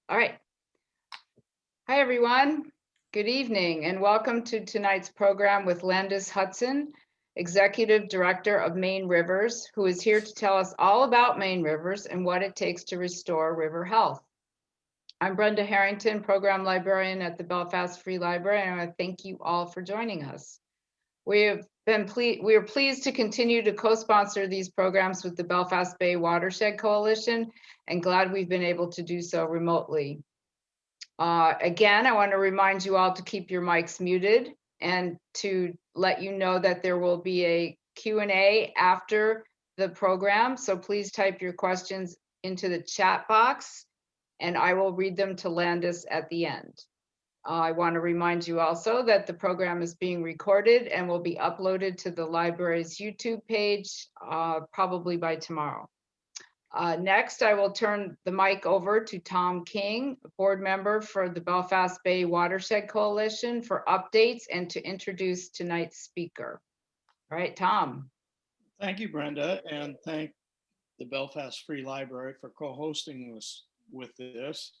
All right. Hi, everyone. Good evening and welcome to tonight's program with Landis Hudson, Executive Director of Maine Rivers, who is here to tell us all about Maine Rivers and what it takes to restore river health. I'm Brenda Harrington, Program Librarian at the Belfast Free Library, and I want to thank you all for joining us. We are pleased to continue to co-sponsor these programs with the Belfast Bay Watershed Coalition and glad we've been able to do so remotely. Again, I want to remind you all to keep your mics muted and to let you know that there will be a Q&A after the program. So please type your questions into the chat box and I will read them to Landis at the end. I want to remind you also that the program is being recorded and will be uploaded to the library's YouTube page probably by tomorrow. Next, I will turn the mic over to Tom King, board member for the Belfast Bay Watershed Coalition, for updates and to introduce tonight's speaker. All right, Tom. Thank you, Brenda, and thank the Belfast Free Library for co-hosting this with this.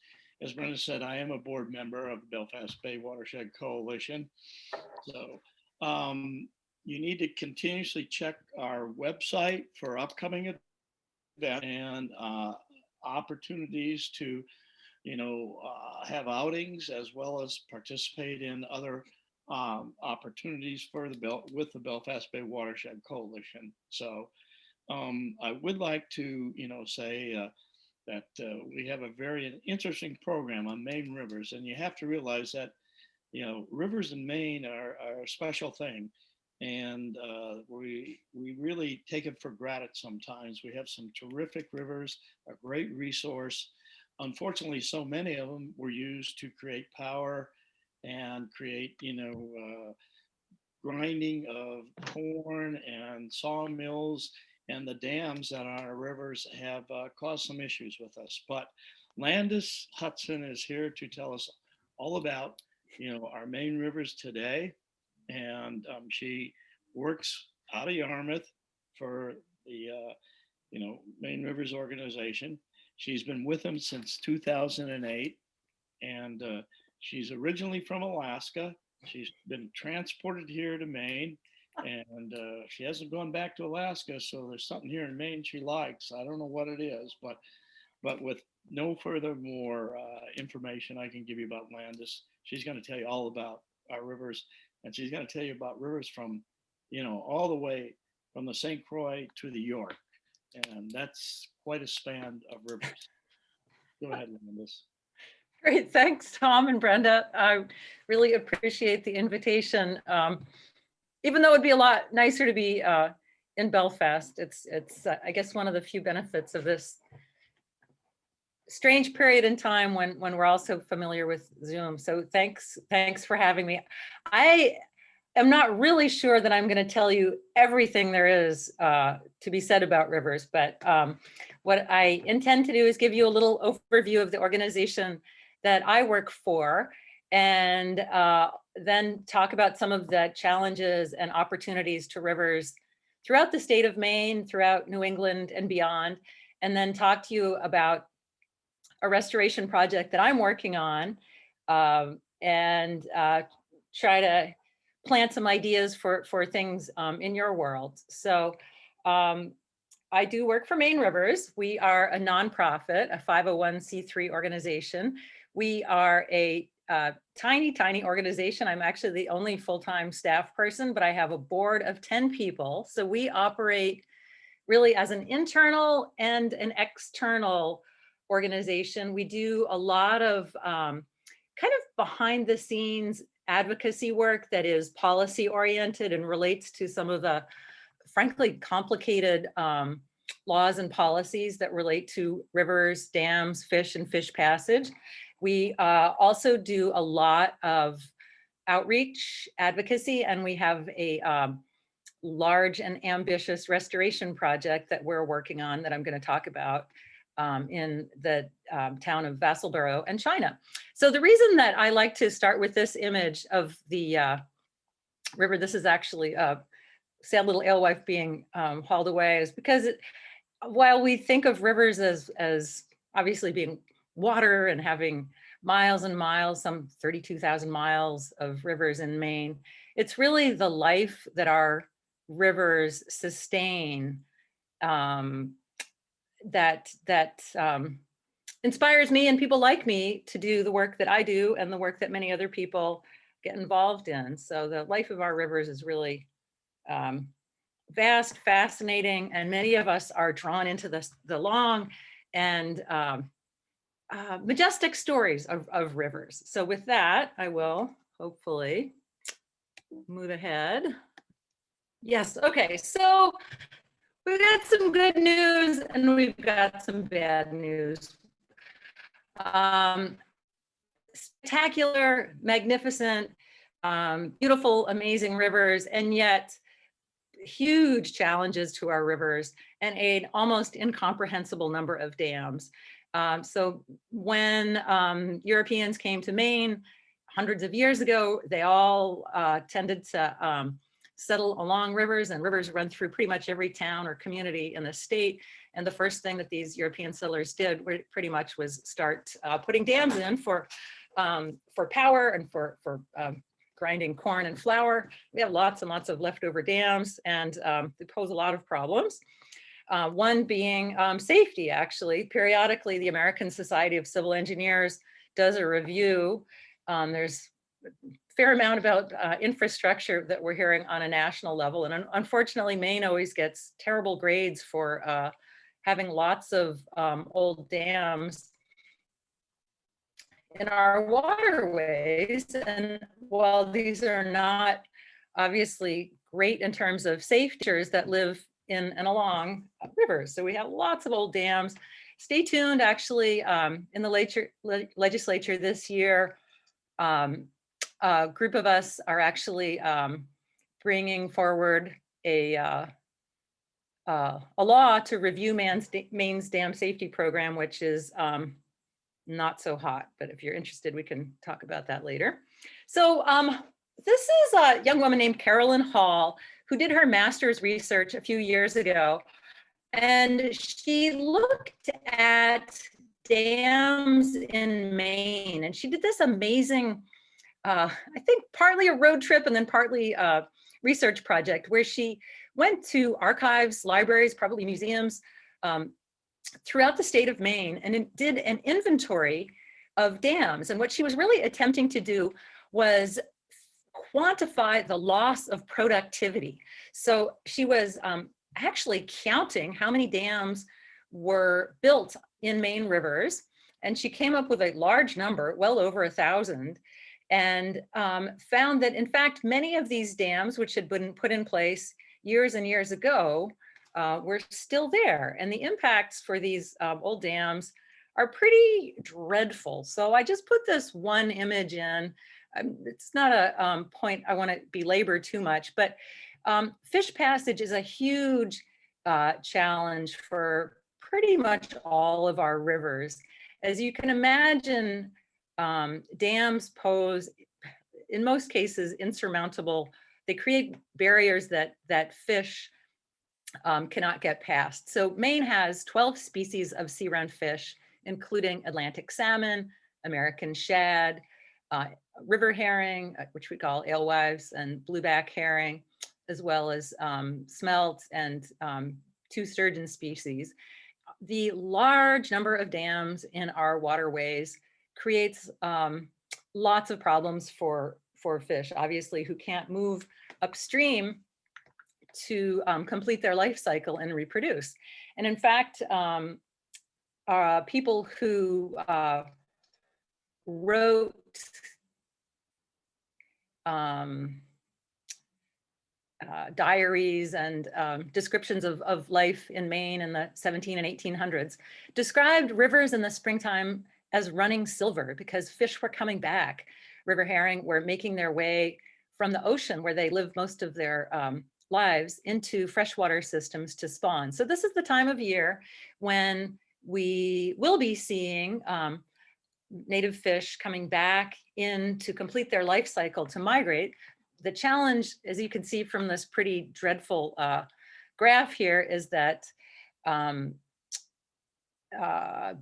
As Brenda said, I am a board member of the Belfast Bay Watershed Coalition. So you need to continuously check our website for upcoming events and opportunities to, have outings as well as participate in other opportunities for with the Belfast Bay Watershed Coalition. So I would like to, say that we have a very interesting program on Maine Rivers, and you have to realize that, rivers in Maine are a special thing. And we really take it for granted sometimes. We have some terrific rivers, a great resource. Unfortunately, so many of them were used to create power and create, grinding of corn and sawmills, and the dams that on our rivers have caused some issues with us. But Landis Hudson is here to tell us all about, our Maine rivers today. And she works out of Yarmouth for the Maine Rivers organization. She's been with them since 2008, and she's originally from Alaska. She's been transported here to Maine, and she hasn't gone back to Alaska. So there's something here in Maine she likes. I don't know what it is, but with no further more information I can give you about Landis, she's going to tell you all about our rivers. And she's going to tell you about rivers from, all the way from the St. Croix to the York. And that's quite a span of rivers. Go ahead, Landis. Great, thanks, Tom and Brenda. I really appreciate the invitation. Even though it'd be a lot nicer to be in Belfast, it's I guess one of the few benefits of this strange period in time when we're also familiar with Zoom. So thanks for having me. I am not really sure that I'm going to tell you everything there is to be said about rivers, but what I intend to do is give you a little overview of the organization that I work for, and then talk about some of the challenges and opportunities to rivers throughout the state of Maine, throughout New England and beyond, and then talk to you about a restoration project that I'm working on, and try to plant some ideas for things in your world. So I do work for Maine Rivers. We are a nonprofit, a 501c3 organization. We are a tiny organization. I'm actually the only full-time staff person, but I have a board of 10 people. So we operate really as an internal and an external organization. We do a lot of kind of behind the scenes advocacy work that is policy oriented and relates to some of the frankly complicated laws and policies that relate to rivers, dams, fish, and fish passage. We also do a lot of outreach advocacy, and we have a large and ambitious restoration project that we're working on that I'm going to talk about in the town of Vassalboro and China. So the reason that I like to start with this image of the river, this is actually a sad little alewife being hauled away, is because while we think of rivers as obviously being water and having miles and miles, some 32,000 miles of rivers in Maine. It's really the life that our rivers sustain that inspires me and people like me to do the work that I do and the work that many other people get involved in. So the life of our rivers is really vast, fascinating, and many of us are drawn into the long and majestic stories of rivers. So with that, I will hopefully move ahead. Yes, okay, so we've got some good news and we've got some bad news. Spectacular, magnificent, beautiful, amazing rivers, and yet huge challenges to our rivers and an almost incomprehensible number of dams. So when Europeans came to Maine hundreds of years ago, they all tended to settle along rivers, and rivers run through pretty much every town or community in the state. And the first thing that these European settlers did pretty much was start putting dams in for power and for grinding corn and flour. We have lots and lots of leftover dams, and they pose a lot of problems. One being safety, actually. Periodically, the American Society of Civil Engineers does a review. There's a fair amount about infrastructure that we're hearing on a national level. And unfortunately, Maine always gets terrible grades for having lots of old dams in our waterways. And while these are not obviously great in terms of safeties that live in and along rivers, so we have lots of old dams. Stay tuned, actually, in the legislature this year, a group of us are actually bringing forward a law to review Maine's dam safety program, which is not so hot, but if you're interested, we can talk about that later. So this is a young woman named Carolyn Hall, who did her master's research a few years ago. And she looked at dams in Maine, and she did this amazing, I think partly a road trip and then partly a research project, where she went to archives, libraries, probably museums, throughout the state of Maine, and it did an inventory of dams. And what she was really attempting to do was quantify the loss of productivity. So she was actually counting how many dams were built in Maine rivers, and she came up with a large number, well over 1,000, and found that in fact many of these dams, which had been put in place years and years ago, were still there, and the impacts for these old dams are pretty dreadful. So I just put this one image in. It's not a point I want to belabor too much, but fish passage is a huge challenge for pretty much all of our rivers. As you can imagine, dams pose, in most cases, insurmountable. They create barriers that fish cannot get past. So Maine has 12 species of sea-run fish, including Atlantic salmon, American shad, river herring, which we call alewives, and blueback herring, as well as smelt and 2 sturgeon species. The large number of dams in our waterways creates lots of problems for fish, obviously, who can't move upstream to complete their life cycle and reproduce. And in fact, people who wrote diaries and descriptions of life in Maine in the 1700s and 1800s described rivers in the springtime as running silver, because fish were coming back. River herring were making their way from the ocean, where they live most of their lives, into freshwater systems to spawn. So this is the time of year when we will be seeing native fish coming back in to complete their life cycle to migrate. The challenge, as you can see from this pretty dreadful graph here, is that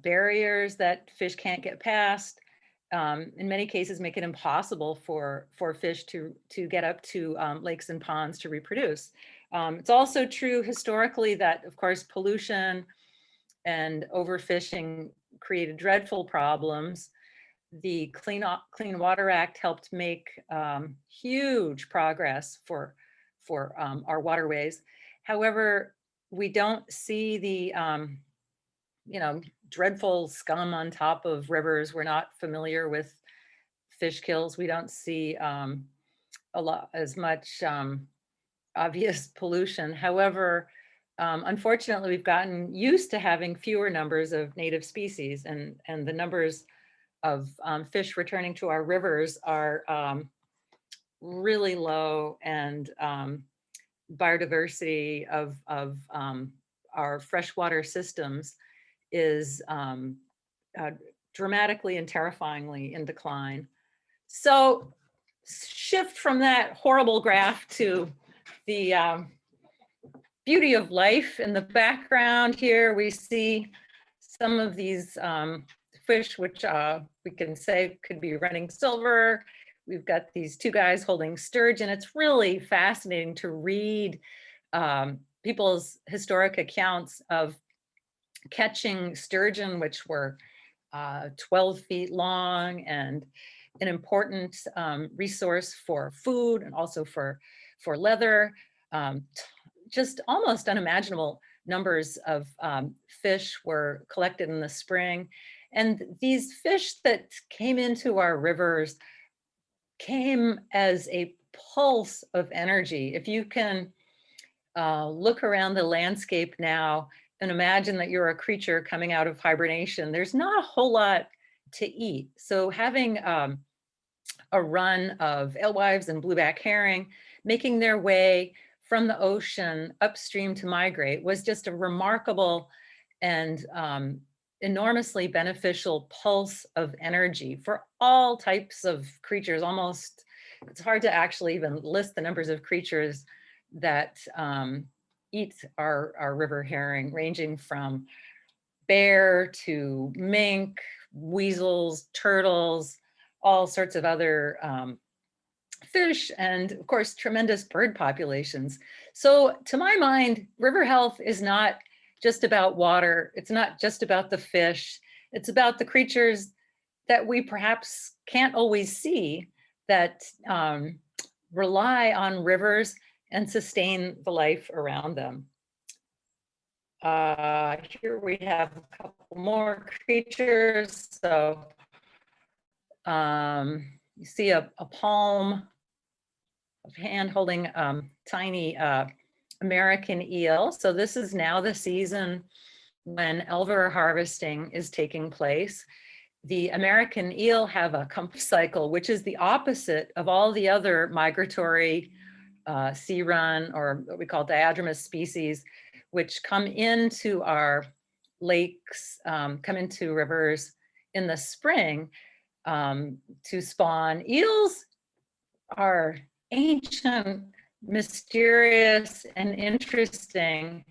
barriers that fish can't get past. In many cases, make it impossible for fish to get up to lakes and ponds to reproduce. It's also true historically that, of course, pollution and overfishing created dreadful problems. The Clean Water Act helped make huge progress for our waterways. However, we don't see the dreadful scum on top of rivers. We're not familiar with fish kills. We don't see a lot as much obvious pollution. However, unfortunately, we've gotten used to having fewer numbers of native species, and the numbers of fish returning to our rivers are really low, and biodiversity of our freshwater systems is dramatically and terrifyingly in decline. So shift from that horrible graph to the beauty of life. In the background here, we see some of these fish, which we can say could be running silver. We've got these two guys holding sturgeon. It's really fascinating to read people's historic accounts of catching sturgeon, which were 12 feet long and an important resource for food and also for leather. Just almost unimaginable numbers of fish were collected in the spring. And these fish that came into our rivers came as a pulse of energy. If you can look around the landscape now and imagine that you're a creature coming out of hibernation, there's not a whole lot to eat. So having a run of alewives and blueback herring making their way from the ocean upstream to migrate was just a remarkable and enormously beneficial pulse of energy for all types of creatures. Almost, it's hard to actually even list the numbers of creatures that eat our river herring, ranging from bear to mink, weasels, turtles, all sorts of other fish, and of course, tremendous bird populations. So to my mind, river health is not just about water. It's not just about the fish. It's about the creatures that we perhaps can't always see that rely on rivers and sustain the life around them. Here we have a couple more creatures. So you see a palm of hand holding tiny American eel. So this is now the season when elver harvesting is taking place. The American eel have a comp cycle, which is the opposite of all the other migratory sea run, or what we call diadromous species, which come into our lakes, come into rivers in the spring to spawn. Eels are ancient, mysterious, and interesting,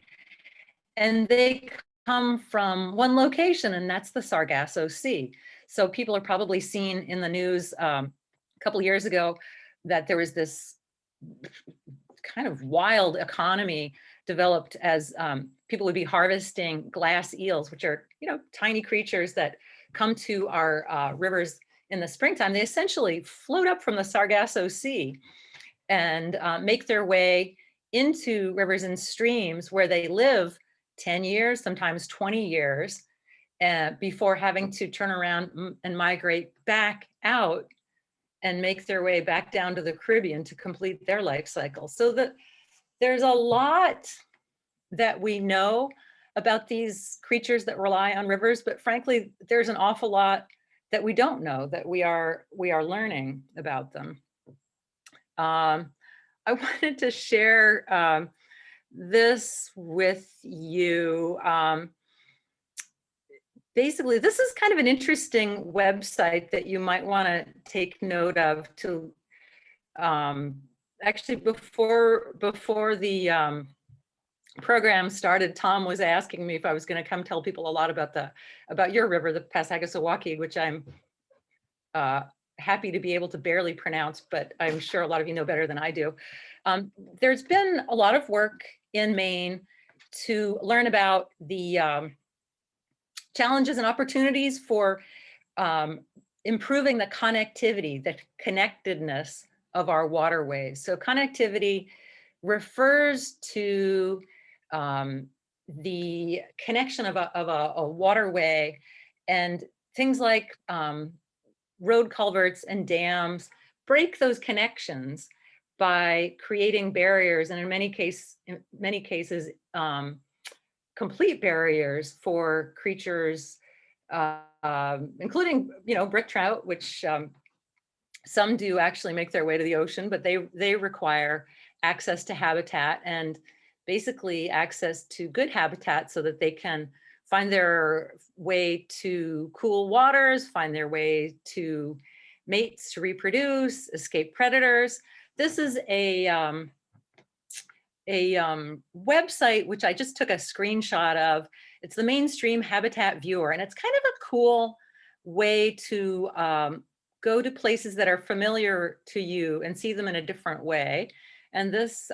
and they come from one location, and that's the Sargasso Sea. So people are probably seen in the news a couple years ago that there was this kind of wild economy developed as people would be harvesting glass eels, which are, tiny creatures that come to our rivers in the springtime. They essentially float up from the Sargasso Sea and make their way into rivers and streams where they live 10 years, sometimes 20 years, before having to turn around and migrate back out and make their way back down to the Caribbean to complete their life cycle. So there's a lot that we know about these creatures that rely on rivers, but frankly, there's an awful lot that we don't know, that we are learning about them. I wanted to share this with you. Basically, this is kind of an interesting website that you might want to take note of. To actually, before the program started, Tom was asking me if I was going to come tell people a lot about your river, the Passagassawaki, which I'm happy to be able to barely pronounce, but I'm sure a lot of you know better than I do. There's been a lot of work in Maine to learn about the challenges and opportunities for improving the connectivity, the connectedness of our waterways. So connectivity refers to the connection of a waterway, and things like road culverts and dams break those connections by creating barriers, and in many cases, complete barriers for creatures, including, brook trout, which some do actually make their way to the ocean, but they require access to habitat, and basically access to good habitat so that they can find their way to cool waters, find their way to mates to reproduce, escape predators. This is a website which I just took a screenshot of. It's the Mainstream Habitat Viewer, and it's kind of a cool way to go to places that are familiar to you and see them in a different way. And this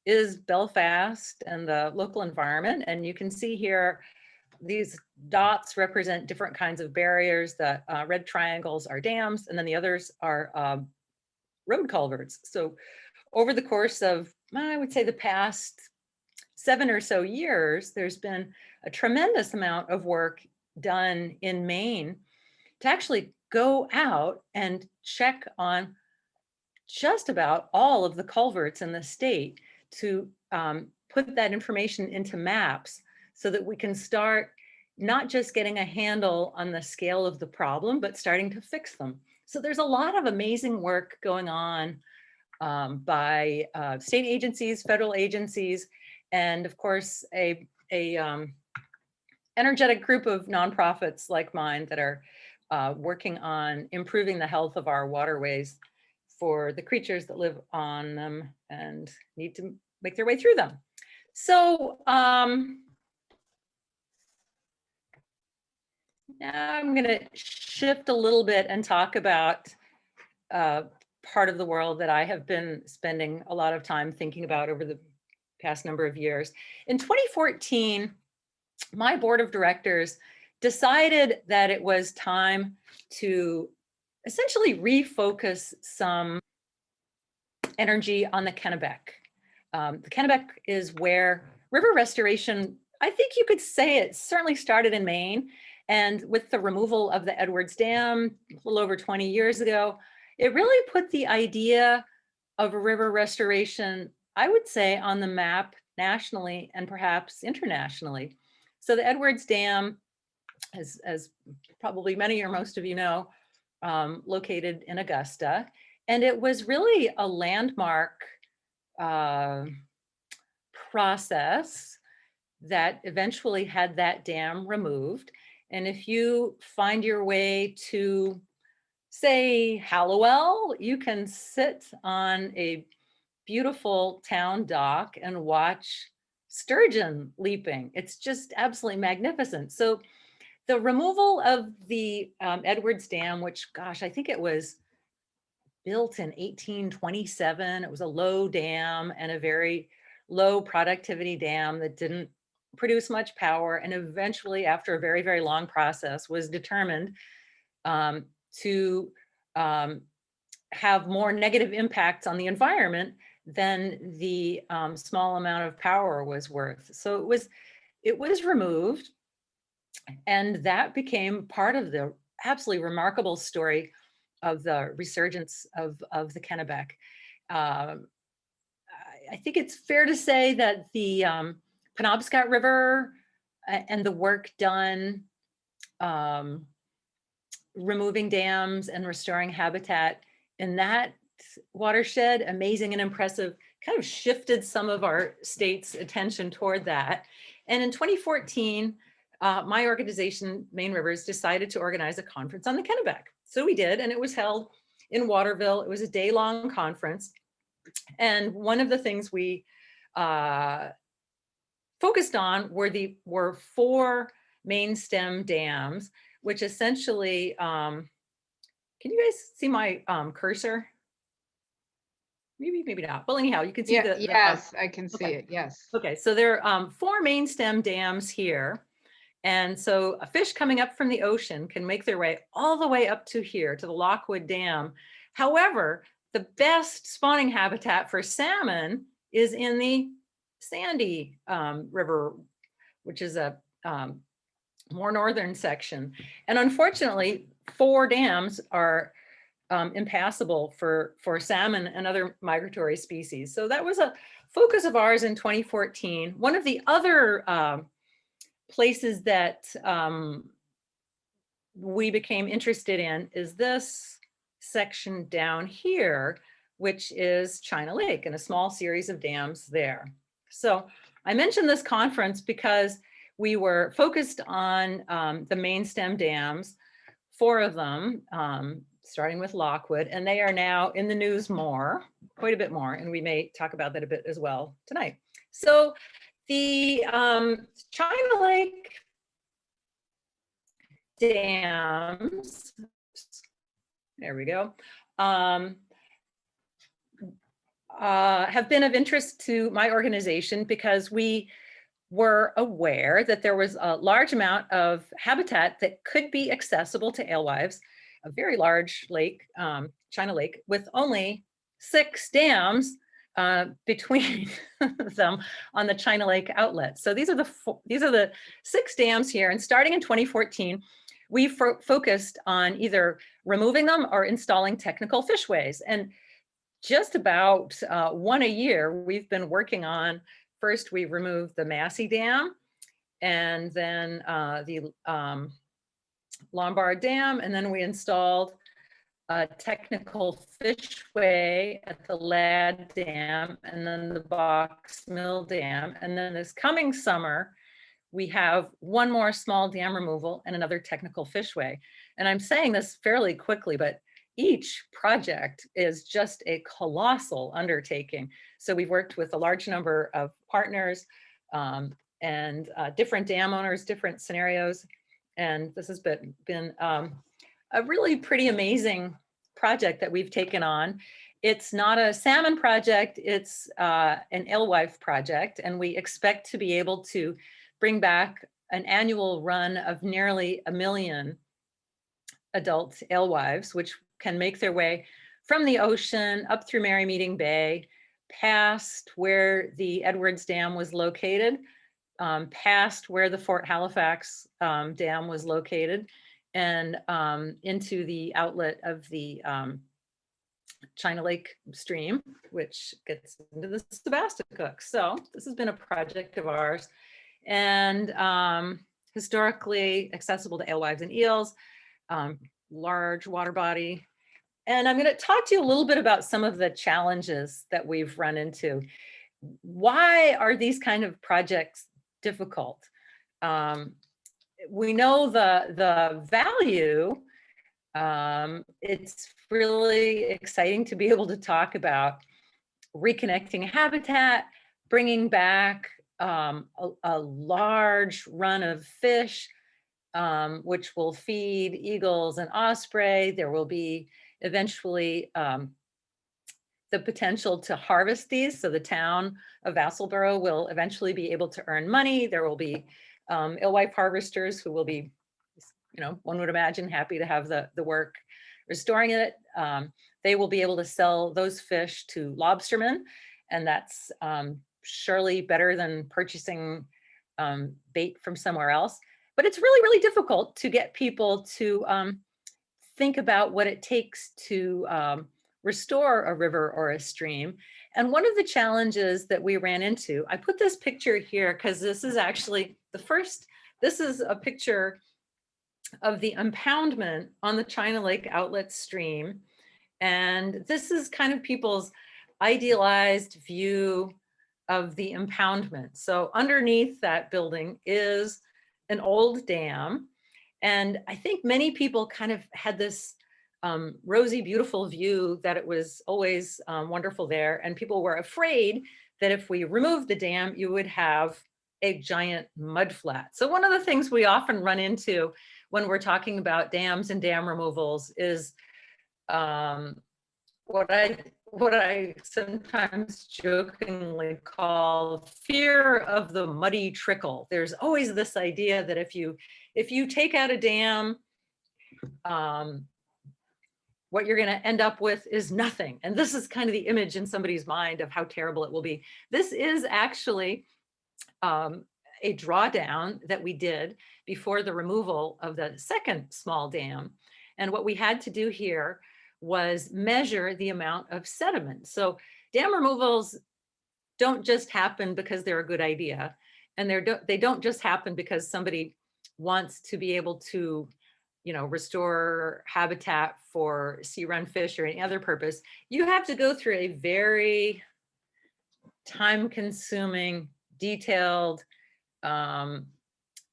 is Belfast and the local environment. And you can see here, these dots represent different kinds of barriers. The red triangles are dams, and then the others are road culverts. So over the course of, I would say, the past 7 or so years, there's been a tremendous amount of work done in Maine to actually go out and check on just about all of the culverts in the state, to put that information into maps so that we can start not just getting a handle on the scale of the problem, but starting to fix them. So there's a lot of amazing work going on by state agencies, federal agencies, and of course, a energetic group of nonprofits like mine that are working on improving the health of our waterways for the creatures that live on them and need to make their way through them. So now I'm going to shift a little bit and talk about part of the world that I have been spending a lot of time thinking about over the past number of years. In 2014, my board of directors decided that it was time to essentially refocus some energy on the Kennebec. The Kennebec is where river restoration, I think you could say it certainly started in Maine. And with the removal of the Edwards Dam a little over 20 years ago, it really put the idea of river restoration, I would say, on the map nationally and perhaps internationally. So the Edwards Dam, as probably many or most of you know, located in Augusta. And it was really a landmark process that eventually had that dam removed. And if you find your way to, say, Hallowell, you can sit on a beautiful town dock and watch sturgeon leaping. It's just absolutely magnificent. So the removal of the Edwards Dam, which, gosh, I think it was built in 1827. It was a low dam and a very low productivity dam that didn't produce much power. And eventually, after a very, very long process, was determined to have more negative impacts on the environment than the small amount of power was worth. So it was removed. And that became part of the absolutely remarkable story of the resurgence of the Kennebec. I think it's fair to say that the Penobscot River and the work done removing dams and restoring habitat in that watershed, amazing and impressive, kind of shifted some of our state's attention toward that. And in 2014, my organization, Maine Rivers, decided to organize a conference on the Kennebec. So we did, and it was held in Waterville. It was a day-long conference. And one of the things we focused on were 4 main stem dams, which essentially, can you guys see my cursor? Maybe not. Well, anyhow, you can see Yeah, the yes, I can see okay. it, yes. Okay, so there are 4 main stem dams here. And so a fish coming up from the ocean can make their way all the way up to here, to the Lockwood Dam. However, the best spawning habitat for salmon is in the Sandy River, which is a more northern section. And unfortunately, 4 dams are impassable for salmon and other migratory species. So that was a focus of ours in 2014. One of the other places that we became interested in is this section down here, which is China Lake and a small series of dams there. So I mentioned this conference because we were focused on the main stem dams, 4 of them, starting with Lockwood, and they are now in the news more, quite a bit more, and we may talk about that a bit as well tonight. So the China Lake dams, there we go, have been of interest to my organization because we were aware that there was a large amount of habitat that could be accessible to alewives, a very large lake, China Lake, with only 6 dams between them on the China Lake outlet. So these are the 6 dams here, and starting in 2014, we focused on either removing them or installing technical fishways. And just about 1 a year, we've been working on. First, we removed the Massey Dam, and then the Lombard Dam, and then we installed a technical fishway at the Ladd Dam, and then the Box Mill Dam. And then this coming summer, we have 1 more small dam removal and another technical fishway. And I'm saying this fairly quickly, but each project is just a colossal undertaking. So we've worked with a large number of partners and different dam owners, different scenarios. And this has been a really pretty amazing project that we've taken on. It's not a salmon project, it's an alewife project. And we expect to be able to bring back an annual run of nearly 1 million adult alewives, which can make their way from the ocean up through Mary Meeting Bay, past where the Edwards Dam was located, past where the Fort Halifax Dam was located, and into the outlet of the China Lake stream, which gets into the Sebasticook. So this has been a project of ours, and historically accessible to alewives and eels, large water body. And I'm going to talk to you a little bit about some of the challenges that we've run into. Why are these kind of projects difficult? We know the value. It's really exciting to be able to talk about reconnecting habitat, bringing back a large run of fish, which will feed eagles and osprey. There will be eventually the potential to harvest these. So the town of Vassalboro will eventually be able to earn money. There will be alewife harvesters who will be, one would imagine, happy to have the work restoring it. They will be able to sell those fish to lobstermen, and that's surely better than purchasing bait from somewhere else. But it's really, really difficult to get people to think about what it takes to restore a river or a stream. And one of the challenges that we ran into, I put this picture here because this is actually this is a picture of the impoundment on the China Lake outlet stream. And this is kind of people's idealized view of the impoundment. So underneath that building is an old dam. And I think many people kind of had this rosy, beautiful view that it was always wonderful there. And people were afraid that if we removed the dam, you would have a giant mud flat. So one of the things we often run into when we're talking about dams and dam removals is what I sometimes jokingly call fear of the muddy trickle. There's always this idea that if you take out a dam, what you're going to end up with is nothing. And this is kind of the image in somebody's mind of how terrible it will be. This is actually a drawdown that we did before the removal of the second small dam. And what we had to do here was measure the amount of sediment. So dam removals don't just happen because they're a good idea. And they don't just happen because somebody wants to be able to, restore habitat for sea run fish or any other purpose. You have to go through a very time-consuming, detailed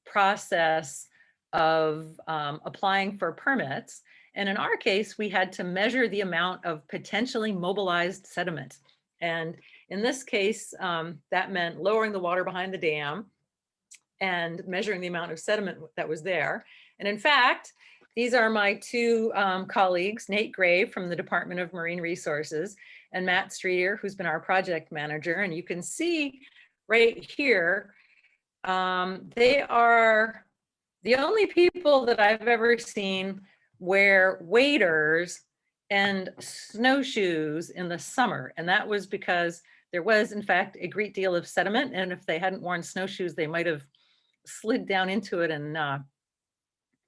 process of applying for permits. And in our case, we had to measure the amount of potentially mobilized sediment. And in this case, that meant lowering the water behind the dam and measuring the amount of sediment that was there. And in fact, these are my two colleagues, Nate Gray from the Department of Marine Resources and Matt Streeter, who's been our project manager. And you can see right here, they are the only people that I've ever seen wear waders and snowshoes in the summer. And that was because there was, in fact, a great deal of sediment. And if they hadn't worn snowshoes, they might have slid down into it and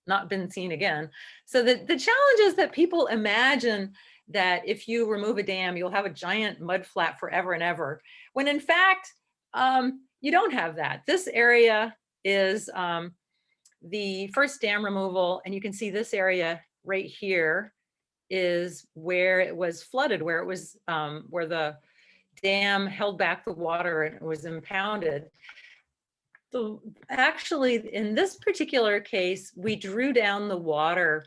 not been seen again. So the challenge is that people imagine that if you remove a dam, you'll have a giant mud flat forever and ever, when in fact, you don't have that. This area is the first dam removal, and you can see this area right here is where it was flooded, where it was where the dam held back the water and it was impounded. So actually, in this particular case, we drew down the water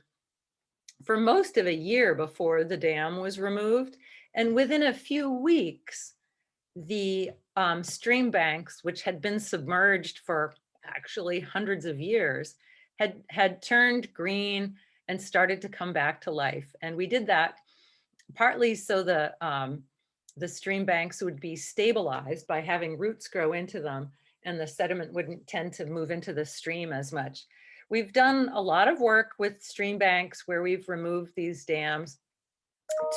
for most of a year before the dam was removed. And within a few weeks, the stream banks, which had been submerged for actually hundreds of years, had turned green and started to come back to life. And we did that partly so the stream banks would be stabilized by having roots grow into them, and the sediment wouldn't tend to move into the stream as much. We've done a lot of work with stream banks where we've removed these dams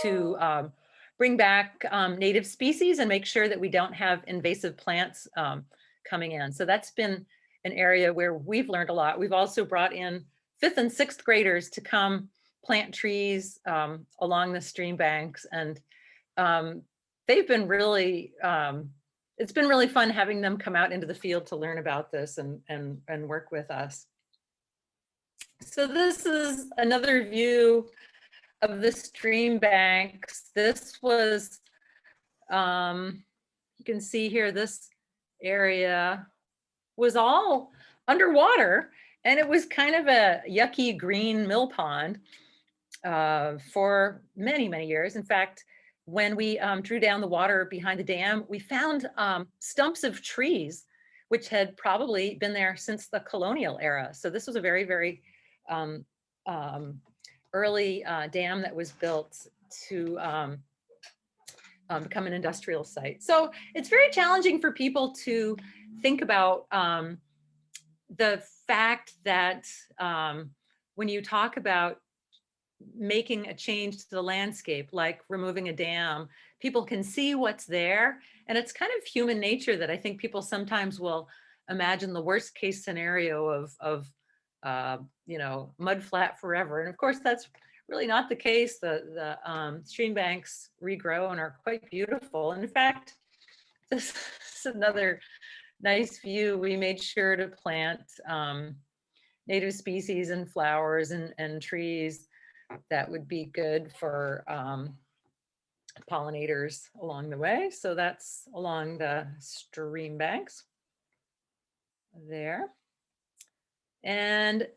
to bring back native species and make sure that we don't have invasive plants coming in. So that's been an area where we've learned a lot. We've also brought in 5th and 6th graders to come plant trees along the stream banks. And they've been really, it's been really fun having them come out into the field to learn about this and work with us. So this is another view of the stream banks. This was, you can see here, this area was all underwater, and it was kind of a yucky green mill pond for many, many years. In fact, when we drew down the water behind the dam, we found stumps of trees, which had probably been there since the colonial era. So this was a very, very early dam that was built to become an industrial site. So it's very challenging for people to think about the fact that when you talk about making a change to the landscape, like removing a dam, people can see what's there. And it's kind of human nature that I think people sometimes will imagine the worst case scenario of mud flat forever. And of course, that's really not the case. The stream banks regrow and are quite beautiful. And in fact, this is another nice view. We made sure to plant native species and flowers and trees that would be good for pollinators along the way. So that's along the stream banks there. And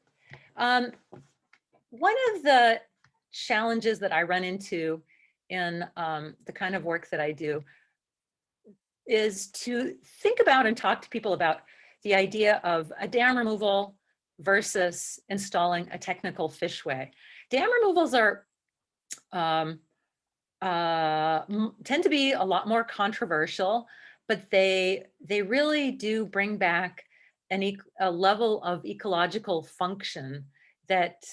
one of the challenges that I run into in the kind of work that I do is to think about and talk to people about the idea of a dam removal versus installing a technical fishway. Dam removals are tend to be a lot more controversial, but they really do bring back a level of ecological function that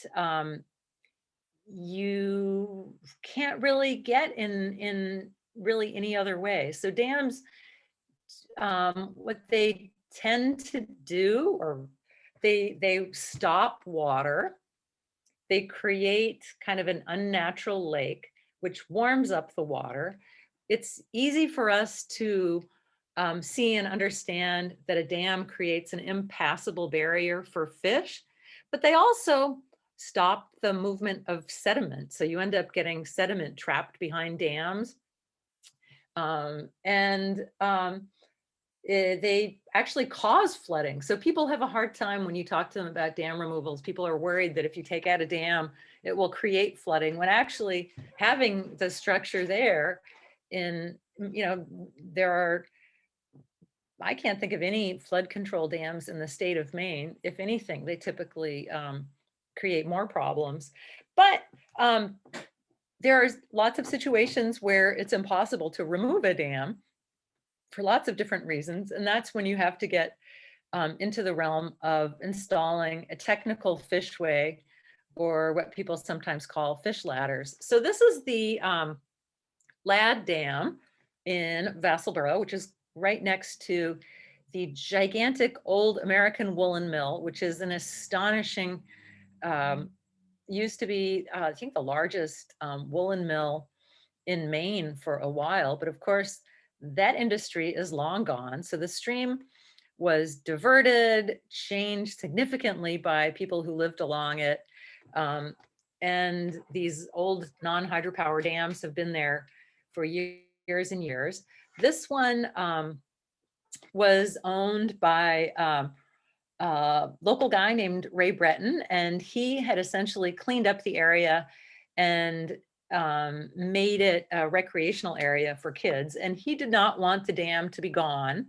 you can't really get in really any other way. So dams, what they tend to do, or they stop water, they create kind of an unnatural lake, which warms up the water. It's easy for us to see and understand that a dam creates an impassable barrier for fish, but they also stop the movement of sediment. So you end up getting sediment trapped behind dams. They actually cause flooding. So people have a hard time when you talk to them about dam removals. People are worried that if you take out a dam, it will create flooding, when actually having the structure there there are, I can't think of any flood control dams in the state of Maine. If anything, they typically create more problems. But there are lots of situations where it's impossible to remove a dam for lots of different reasons. And that's when you have to get into the realm of installing a technical fishway, or what people sometimes call fish ladders. So this is the Ladd Dam in Vassalboro, which is right next to the gigantic old American woolen mill, which is an astonishing, used to be, I think, the largest woolen mill in Maine for a while. But of course, that industry is long gone. So the stream was diverted, changed significantly by people who lived along it. And these old non-hydropower dams have been there for years and years. This one was owned by a local guy named Ray Breton, and he had essentially cleaned up the area and made it a recreational area for kids. And he did not want the dam to be gone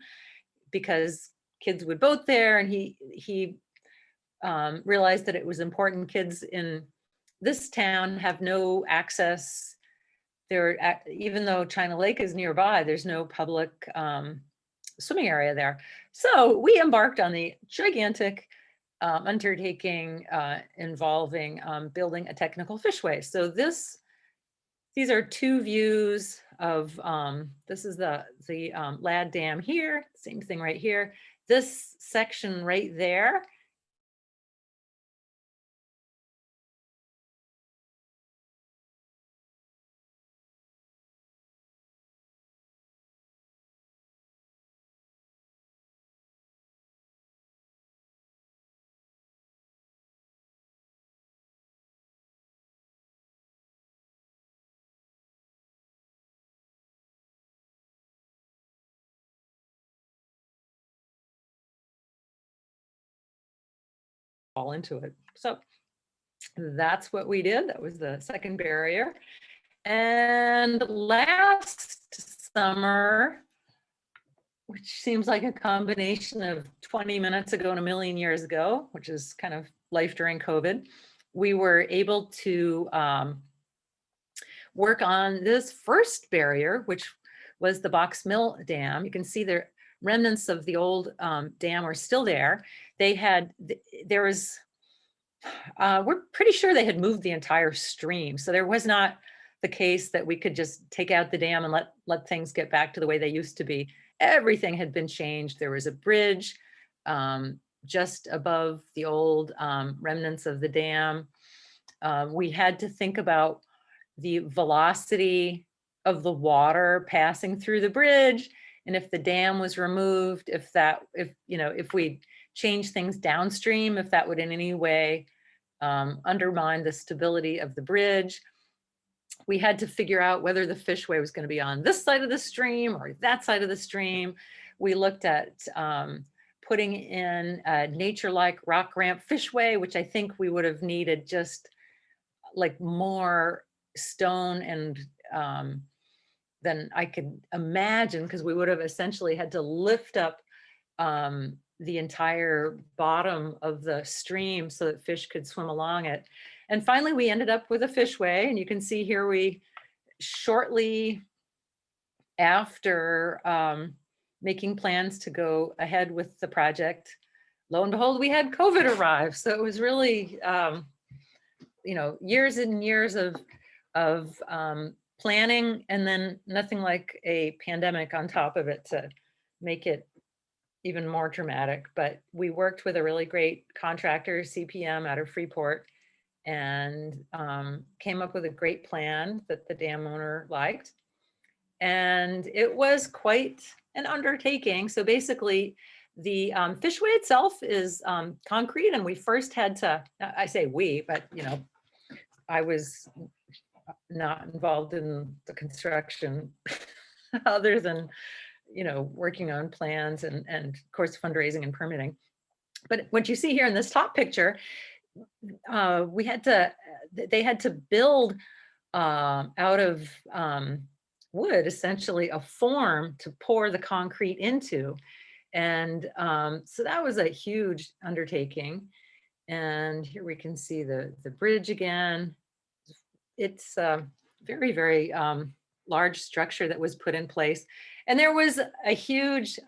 because kids would boat there, and he realized that it was important. Kids in this town have no access there, even though China Lake is nearby, there's no public swimming area there. So we embarked on the gigantic undertaking involving building a technical fishway. So these are two views of, this is the Ladd Dam here, same thing right here. This section right there all into it. So that's what we did. That was the second barrier. And last summer, which seems like a combination of 20 minutes ago and a million years ago, which is kind of life during COVID, we were able to work on this first barrier, which was the Box Mill Dam. You can see the remnants of the old dam are still there. There was, we're pretty sure they had moved the entire stream. So there was not the case that we could just take out the dam and let things get back to the way they used to be. Everything had been changed. There was a bridge just above the old remnants of the dam. We had to think about the velocity of the water passing through the bridge, and if the dam was removed, if we change things downstream, if that would in any way undermine the stability of the bridge. We had to figure out whether the fishway was going to be on this side of the stream or that side of the stream. We looked at putting in a nature-like rock ramp fishway, which I think we would have needed just like more stone and than I could imagine, because we would have essentially had to lift up the entire bottom of the stream so that fish could swim along it. And finally, we ended up with a fishway, and you can see here we shortly after making plans to go ahead with the project, lo and behold, we had COVID arrive. So it was really, years and years of planning, and then nothing like a pandemic on top of it to make it even more dramatic. But we worked with a really great contractor, CPM, out of Freeport, and came up with a great plan that the dam owner liked. And it was quite an undertaking. So basically, the fishway itself is concrete, and we first had to, I say we, but I was not involved in the construction other than working on plans and of course fundraising and permitting. But what you see here in this top picture, they had to build out of wood, essentially a form to pour the concrete into. And so that was a huge undertaking. And here we can see the bridge again. It's a very, very large structure that was put in place. And there was a huge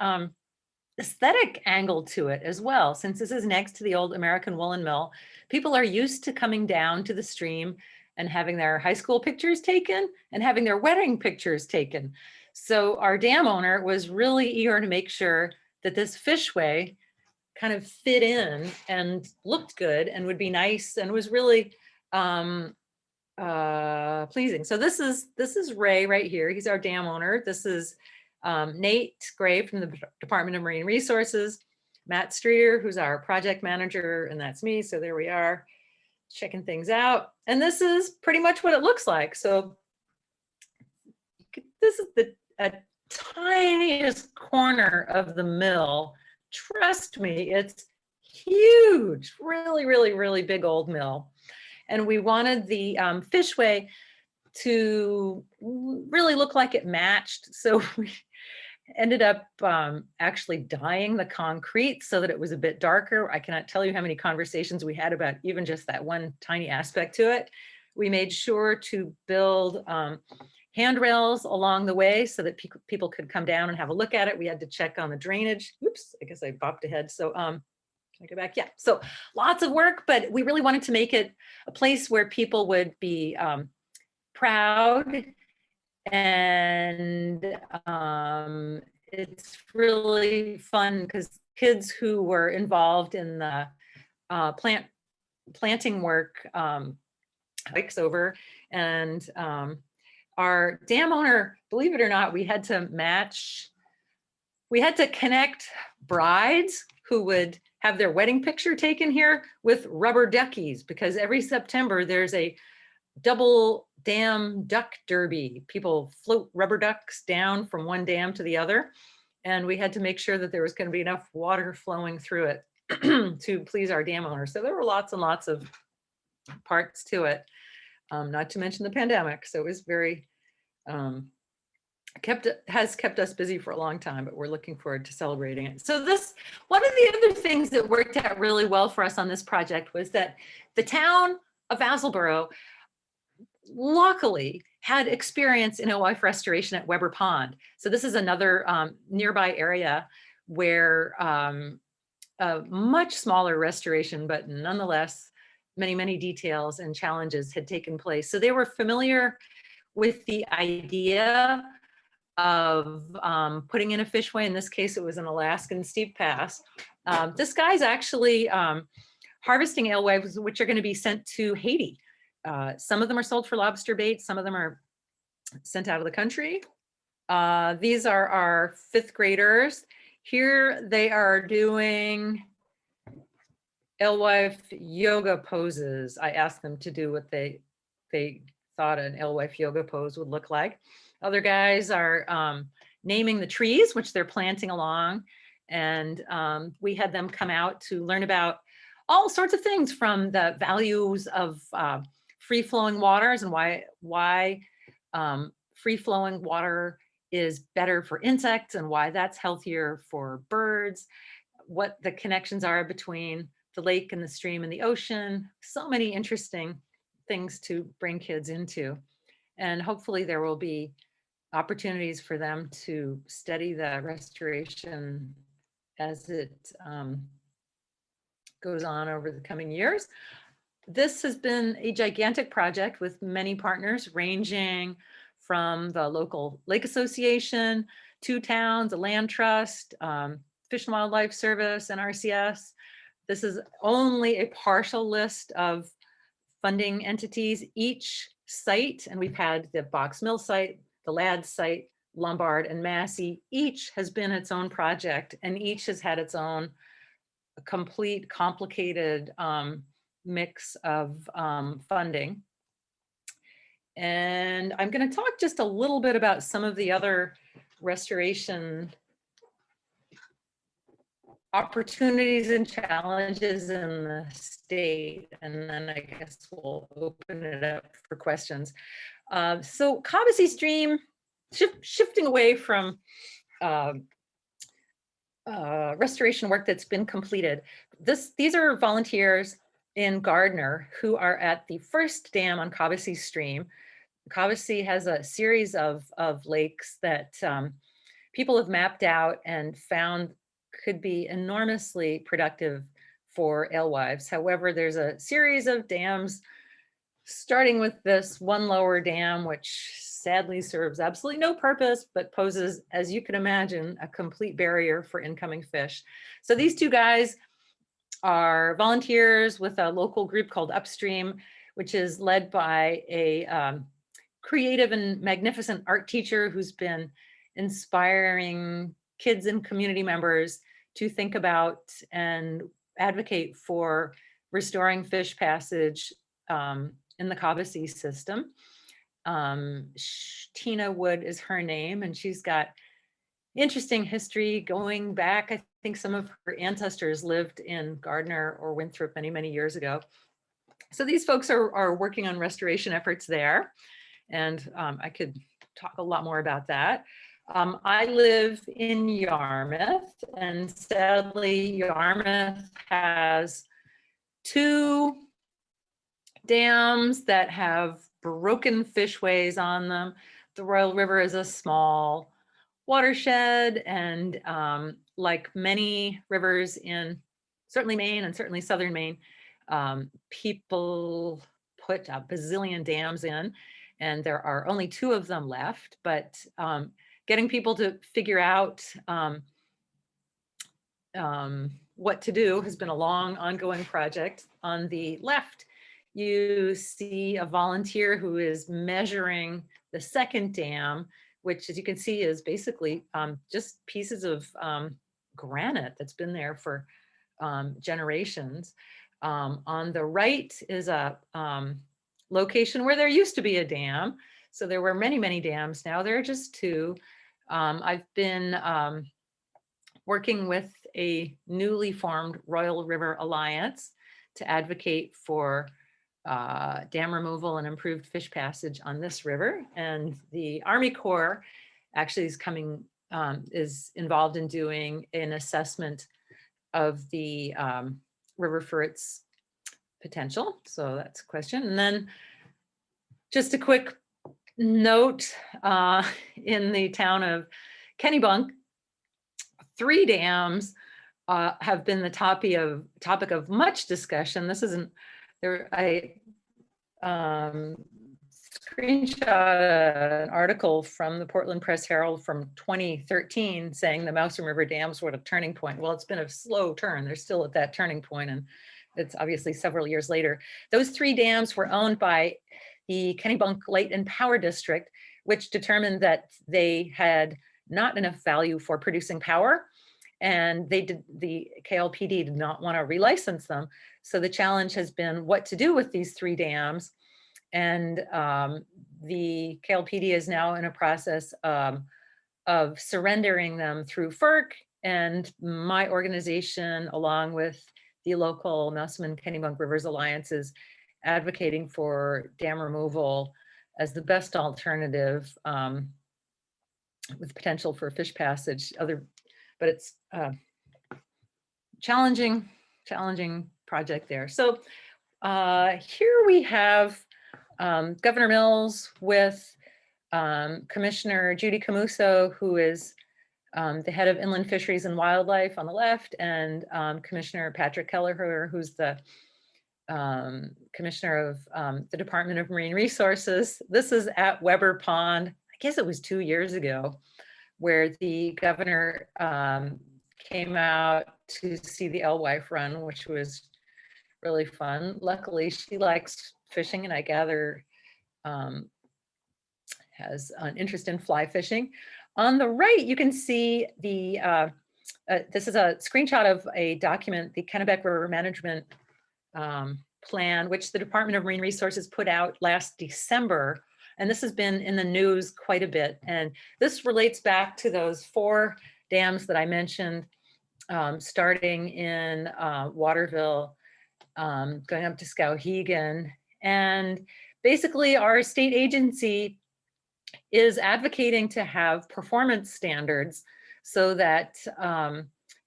aesthetic angle to it as well. Since this is next to the old American woolen mill, people are used to coming down to the stream and having their high school pictures taken and having their wedding pictures taken. So our dam owner was really eager to make sure that this fishway kind of fit in and looked good and would be nice and was really pleasing. So this is Ray right here. He's our dam owner. This is Nate Gray from the Department of Marine Resources, Matt Streeter, who's our project manager, and that's me. So there we are, checking things out. And this is pretty much what it looks like. So this is the tiniest corner of the mill. Trust me, it's huge, really, really, really big old mill. And we wanted the fishway to really look like it matched. So we ended up actually dyeing the concrete so that it was a bit darker. I cannot tell you how many conversations we had about even just that one tiny aspect to it. We made sure to build handrails along the way so that people could come down and have a look at it. We had to check on the drainage. Oops, I guess I bopped ahead. So can I go back? Yeah, so lots of work, but we really wanted to make it a place where people would be proud. And it's really fun because kids who were involved in the planting work hikes over, and our dam owner, believe it or not, we had to connect brides who would have their wedding picture taken here with rubber duckies, because every September there's a double dam duck derby. People float rubber ducks down from one dam to the other. And we had to make sure that there was going to be enough water flowing through it to please our dam owner. So there were lots and lots of parts to it, not to mention the pandemic. So it was very, has kept us busy for a long time, but we're looking forward to celebrating it. So one of the other things that worked out really well for us on this project was that the town of Attleboro luckily had experience in Alewife restoration at Weber Pond. So this is another nearby area where a much smaller restoration, but nonetheless, many, many details and challenges had taken place. So they were familiar with the idea of putting in a fishway. In this case, it was an Alaskan steep pass. This guy's actually harvesting alewives, which are going to be sent to Haiti. Some of them are sold for lobster bait. Some of them are sent out of the country. These are our 5th graders. Here they are doing alewife yoga poses. I asked them to do what they thought an alewife yoga pose would look like. Other guys are naming the trees, which they're planting along. And we had them come out to learn about all sorts of things, from the values of free-flowing waters and why free-flowing water is better for insects and why that's healthier for birds. what the connections are between the lake and the stream and the ocean. So many interesting things to bring kids into. And hopefully there will be opportunities for them to study the restoration as it goes on over the coming years. This has been a gigantic project with many partners ranging from the local lake association, 2 towns, a land trust, Fish and Wildlife Service, and RCS. This is only a partial list of funding entities. Each site, and we've had the Box Mill site, the Ladd site, Lombard and Massey, each has been its own project, and each has had its own complete, complicated mix of funding. And I'm going to talk just a little bit about some of the other restoration opportunities and challenges in the state, and then I guess we'll open it up for questions. So Cobbessy Stream, shifting away from restoration work that's been completed. These are volunteers in Gardner who are at the first dam on Cobbessy Stream. Cobbessy has a series of lakes that people have mapped out and found could be enormously productive for alewives. However, there's a series of dams, starting with this one lower dam, which sadly serves absolutely no purpose, but poses, as you can imagine, a complete barrier for incoming fish. So these 2 guys are volunteers with a local group called Upstream, which is led by a creative and magnificent art teacher who's been inspiring kids and community members to think about and advocate for restoring fish passage in the Cobbessy system. Tina Wood is her name, and she's got interesting history going back. I think some of her ancestors lived in Gardner or Winthrop many, many years ago. So these folks are working on restoration efforts there. And I could talk a lot more about that. I live in Yarmouth, and sadly Yarmouth has 2 dams that have broken fishways on them. The Royal River is a small watershed, and like many rivers in certainly Maine and certainly southern Maine, people put a bazillion dams in, and there are only 2 of them left. But getting people to figure out what to do has been a long, ongoing project. On the left, you see a volunteer who is measuring the second dam, which, as you can see, is basically just pieces of granite that's been there for generations. On the right is a location where there used to be a dam. So there were many, many dams. Now there are just 2. I've been working with a newly formed Royal River Alliance to advocate for dam removal and improved fish passage on this river. And the Army Corps actually is involved in doing an assessment of the river for its potential. So that's a question. And then just a quick note, in the town of Kennebec, 3 dams have been the topic of much discussion. This isn't there. I screenshot an article from the Portland Press Herald from 2013 saying the Mouse River dams were at a turning point. Well, it's been a slow turn. They're still at that turning point, and it's obviously several years later. Those 3 dams were owned by the Kennebec Light and Power District, which determined that they had not enough value for producing power, and the KLPD did not want to relicense them. So the challenge has been what to do with these 3 dams. And the KLPD is now in a process of surrendering them through FERC, and my organization, along with the local Mouseman Kennebec Rivers Alliance, is advocating for dam removal as the best alternative with potential for fish passage. But it's challenging project there. So here we have Governor Mills with Commissioner Judy Camuso, who is the head of Inland Fisheries and Wildlife on the left, and Commissioner Patrick Kelleher, who's the Commissioner of the Department of Marine Resources. This is at Weber Pond. I guess it was 2 years ago, where the governor came out to see the Elwife run, which was really fun. Luckily, she likes fishing, and I gather has an interest in fly fishing. On the right, you can see the, this is a screenshot of a document, the Kennebec River Management Plan, which the Department of Marine Resources put out last December. And this has been in the news quite a bit. And this relates back to those 4 dams that I mentioned, starting in Waterville, going up to Skowhegan. And basically our state agency is advocating to have performance standards so that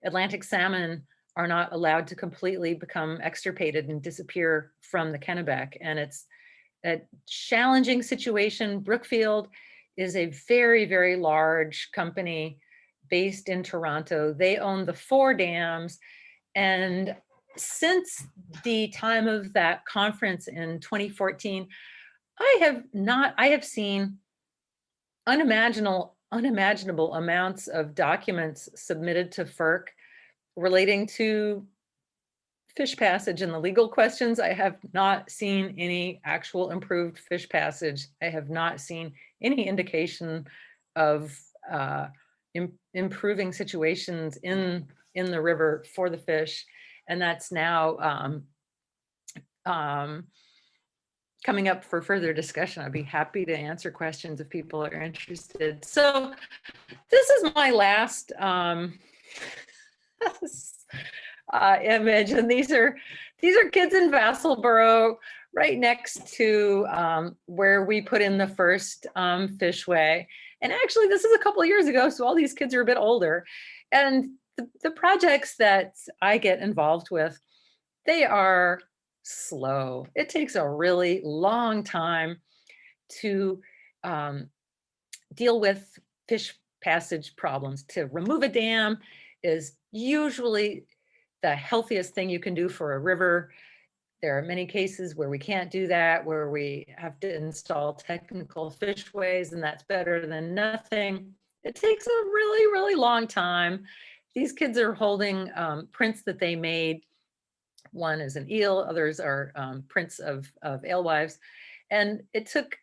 Atlantic salmon are not allowed to completely become extirpated and disappear from the Kennebec. And it's a challenging situation. Brookfield is a very, very large company based in Toronto. They own the 4 dams. And since the time of that conference in 2014, I have seen unimaginable amounts of documents submitted to FERC relating to fish passage and the legal questions. I have not seen any actual improved fish passage. I have not seen any indication of improving situations in the river for the fish. And that's now coming up for further discussion. I'd be happy to answer questions if people are interested. So this is my last image, and these are kids in Vassalboro, right next to where we put in the first fishway. And actually, this is a couple of years ago, so all these kids are a bit older. And the projects that I get involved with, they are slow. It takes a really long time to deal with fish passage problems. To remove a dam is usually the healthiest thing you can do for a river. There are many cases where we can't do that, where we have to install technical fishways, and that's better than nothing. It takes a really, really long time. These kids are holding prints that they made. One is an eel, others are prints of alewives. And it took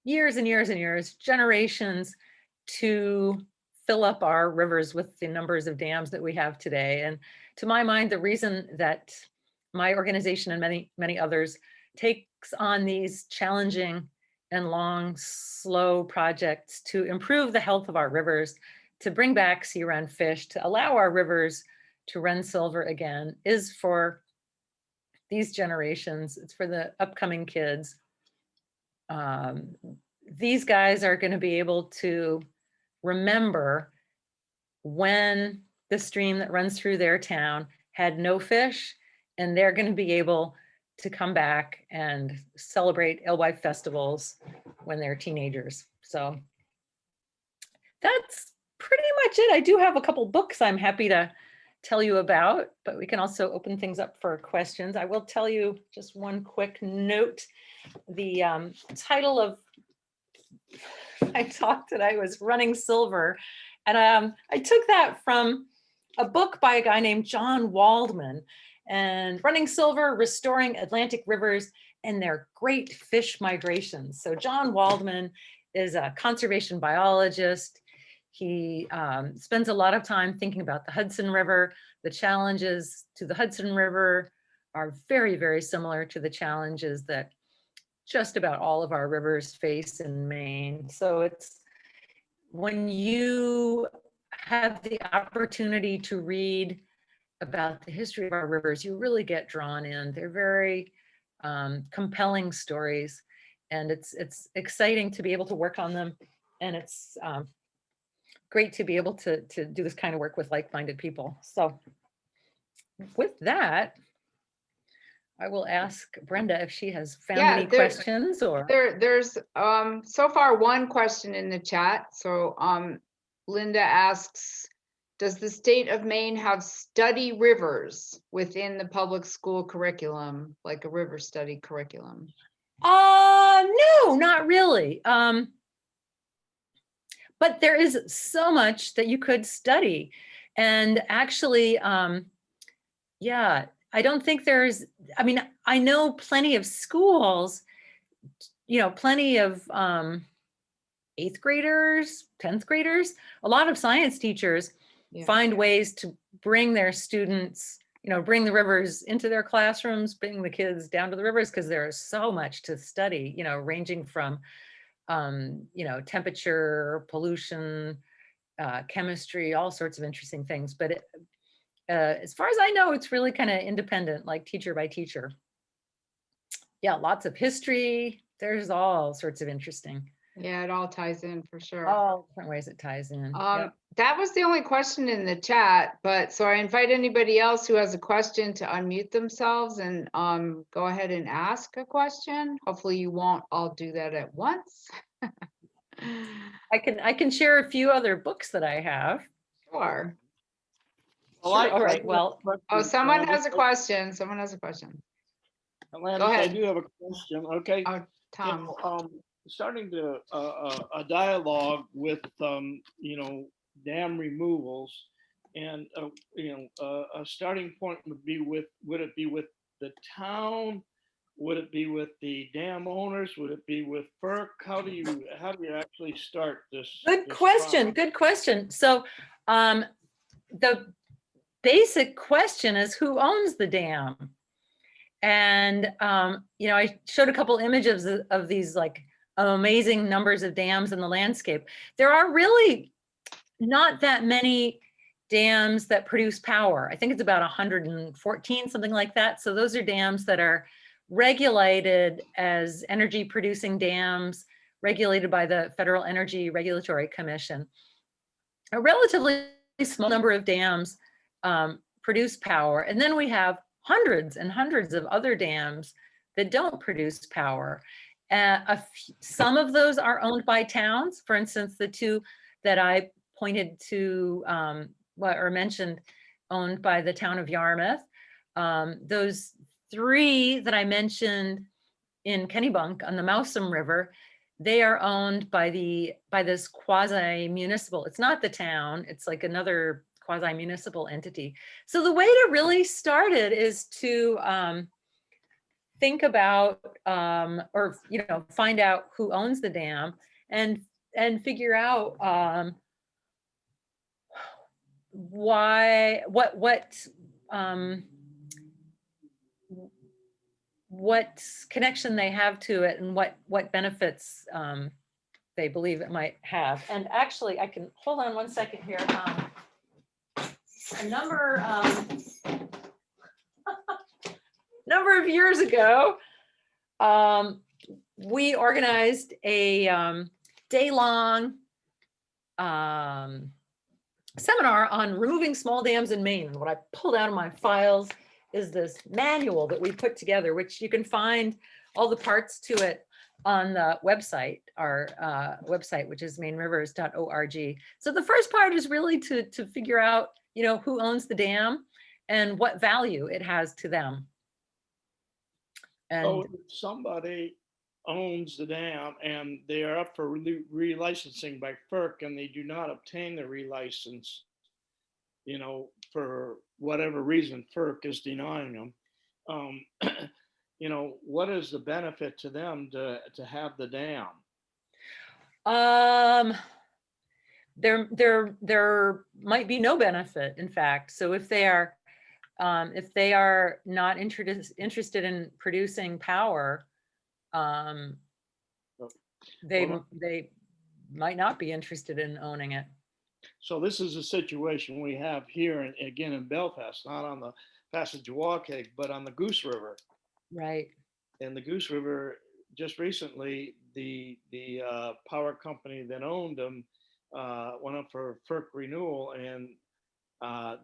years and years and years, generations, to fill up our rivers with the numbers of dams that we have today. And to my mind, the reason that my organization and many, many others takes on these challenging and long, slow projects to improve the health of our rivers, to bring back sea-run fish, to allow our rivers to run silver again, is for these generations. It's for the upcoming kids. These guys are going to be able to remember when the stream that runs through their town had no fish, and they're going to be able to come back and celebrate Elwife festivals when they're teenagers. So that's pretty much it. I do have a couple books I'm happy to tell you about, but we can also open things up for questions. I will tell you just one quick note. The title of my talk today was Running Silver. And I took that from a book by a guy named John Waldman, and Running Silver, Restoring Atlantic Rivers and Their Great Fish Migrations. So John Waldman is a conservation biologist. He spends a lot of time thinking about the Hudson River. The challenges to the Hudson River are very, very similar to the challenges that just about all of our rivers face in Maine. So it's when you have the opportunity to read about the history of our rivers, you really get drawn in. They're very compelling stories, and it's exciting to be able to work on them. And it's great to be able to do this kind of work with like-minded people. So with that, I will ask Brenda if she has found Yeah, any questions or. There's so far one question in the chat. So Linda asks, does the state of Maine have study rivers within the public school curriculum, like a river study curriculum? No, not really. But there is so much that you could study. And actually, yeah, I don't think there's, I mean, I know plenty of schools, plenty of 8th graders, 10th graders, a lot of science teachers Yeah. find ways to bring their students, bring the rivers into their classrooms, bring the kids down to the rivers, because there is so much to study, ranging from, temperature, pollution, chemistry, all sorts of interesting things. But as far as I know, it's really kind of independent, like teacher by teacher. Yeah, lots of history. There's all sorts of interesting. Yeah, it all ties in for sure. All different ways it ties in. Yep. That was the only question in the chat, but so I invite anybody else who has a question to unmute themselves and go ahead and ask a question. Hopefully you won't all do that at once. I can share a few other books that I have. Sure. Well, I- Sure. All I right. do Well, have a Oh, question, someone has a Landis. question. Someone has a question. Landis, I ahead. do have a question. Okay. Oh, Tom. Starting to a dialogue with dam removals, and a starting point would it be with the town? Would it be with the dam owners? Would it be with FERC? How do you actually start this? good this question. process? Good question. So the basic question is, who owns the dam? And I showed a couple images of these like amazing numbers of dams in the landscape. There are really not that many dams that produce power. I think it's about 114, something like that. So those are dams that are regulated as energy producing dams, regulated by the Federal Energy Regulatory Commission. A relatively small number of dams produce power. And then we have hundreds and hundreds of other dams that don't produce power. Some of those are owned by towns. For instance, the two that I pointed to or mentioned, owned by the town of Yarmouth. Those 3 that I mentioned in Kennebec on the Mousom River, they are owned by this quasi-municipal. It's not the town, it's like another quasi-municipal entity. So the way to really start it is to think about or find out who owns the dam and figure out what connection they have to it and what benefits they believe it might have. And actually, I can hold on one second here. A number of years ago, we organized a day-long seminar on removing small dams in Maine. And what I pulled out of my files is this manual that we put together, which you can find all the parts to it on the website, our website, which is mainrivers.org. So the first part is really to figure out, who owns the dam and what value it has to them. And So if somebody owns the dam and they are up for relicensing by FERC and they do not obtain the relicense, for whatever reason FERC is denying them, what is the benefit to them to have the dam? There might be no benefit, in fact. So if they are not interested in producing power, they might not be interested in owning it. So this is a situation we have here, and again in Belfast, not on the Passamaquoddy, but on the Goose River. Right. And the Goose River, just recently, the power company that owned them went up for FERC renewal, and